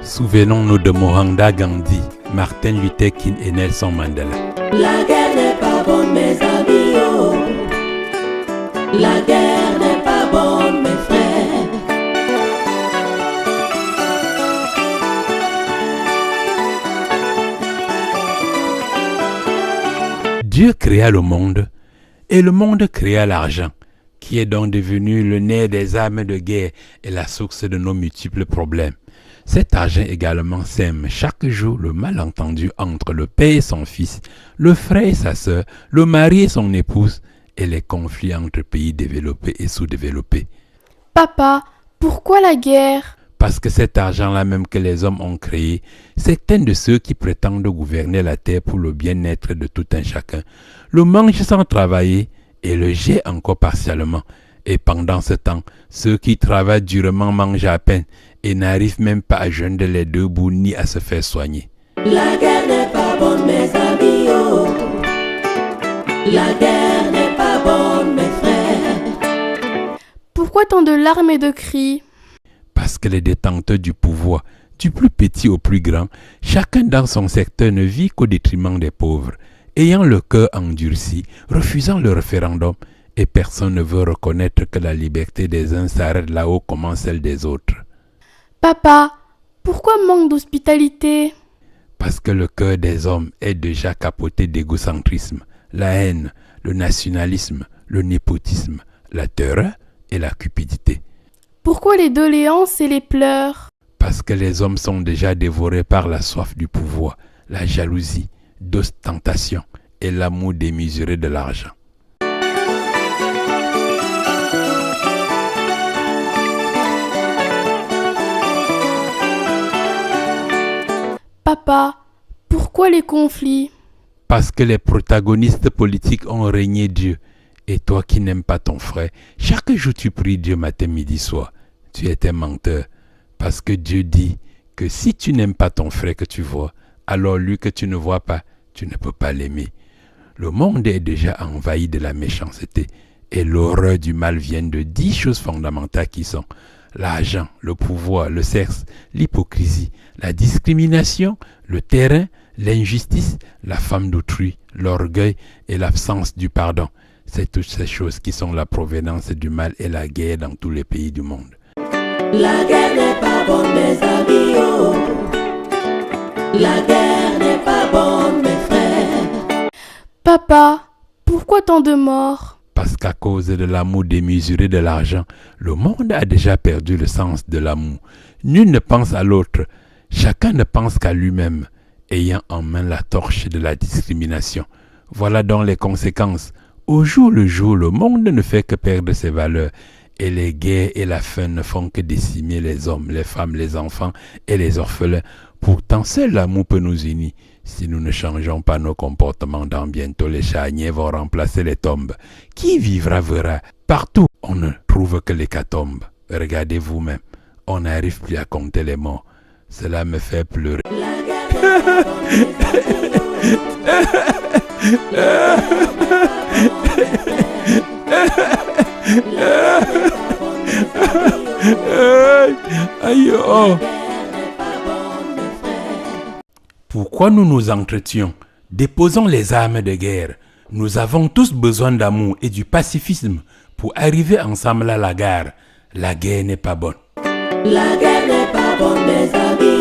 Souvenons-nous de Mohandas Gandhi, Martin Luther King et Nelson Mandela. La guerre n'est pas bonne, mes amis, oh. La guerre n'est pas bonne, mes frères. Dieu créa le monde, et le monde créa l'argent, qui est donc devenu le nerf des armes de guerre et la source de nos multiples problèmes. Cet argent également sème chaque jour le malentendu entre le père et son fils, le frère et sa sœur, le mari et son épouse, et les conflits entre pays développés et sous-développés. Papa, pourquoi la guerre? Parce que cet argent-là même que les hommes ont créé, certains de ceux qui prétendent gouverner la terre pour le bien-être de tout un chacun, le mangent sans travailler et le jettent encore partiellement. Et pendant ce temps, ceux qui travaillent durement mangent à peine et n'arrivent même pas à joindre les deux bouts ni à se faire soigner. La guerre n'est pas bonne, mes amis, oh. La guerre n'est pas bonne, mes frères. Pourquoi tant de larmes et de cris? Parce que les détenteurs du pouvoir, du plus petit au plus grand, chacun dans son secteur ne vit qu'au détriment des pauvres, ayant le cœur endurci, refusant le référendum, et personne ne veut reconnaître que la liberté des uns s'arrête là-haut comme celle des autres. Papa, pourquoi manque d'hospitalité? Parce que le cœur des hommes est déjà capoté d'égocentrisme, la haine, le nationalisme, le népotisme, la terreur et la cupidité. Pourquoi les doléances et les pleurs? Parce que les hommes sont déjà dévorés par la soif du pouvoir, la jalousie, d'ostentation et l'amour démesuré de l'argent. Papa, pourquoi les conflits? Parce que les protagonistes politiques ont régné Dieu. Et toi qui n'aimes pas ton frère, chaque jour tu pries Dieu matin, midi, soir. Tu es un menteur. Parce que Dieu dit que si tu n'aimes pas ton frère que tu vois, alors lui que tu ne vois pas, tu ne peux pas l'aimer. Le monde est déjà envahi de la méchanceté. Et l'horreur du mal vient de 10 choses fondamentales qui sont l'argent, le pouvoir, le sexe, l'hypocrisie, la discrimination, le terrain, l'injustice, la femme d'autrui, l'orgueil et l'absence du pardon. C'est toutes ces choses qui sont la provenance du mal et la guerre dans tous les pays du monde. La guerre n'est pas bonne, mes amis, oh. La guerre n'est pas bonne, mes frères. Papa, pourquoi tant de morts? Parce qu'à cause de l'amour démesuré de l'argent, le monde a déjà perdu le sens de l'amour. Nul ne pense à l'autre, chacun ne pense qu'à lui-même, ayant en main la torche de la discrimination. Voilà donc les conséquences. Au jour le jour, le monde ne fait que perdre ses valeurs, et les guerres et la faim ne font que décimer les hommes, les femmes, les enfants et les orphelins. Pourtant, seul l'amour peut nous unir. Si nous ne changeons pas nos comportements, dans bientôt les charniers vont remplacer les tombes. Qui vivra verra. Partout, on ne trouve que l'hécatombe. Regardez vous-même, on n'arrive plus à compter les morts. Cela me fait pleurer. La guerre n'est pas Aïe, oh. Pourquoi nous nous entretuons? Déposons les armes de guerre. Nous avons tous besoin d'amour et du pacifisme pour arriver ensemble à la gare. La guerre n'est pas bonne. La guerre n'est pas bonne, mes amis.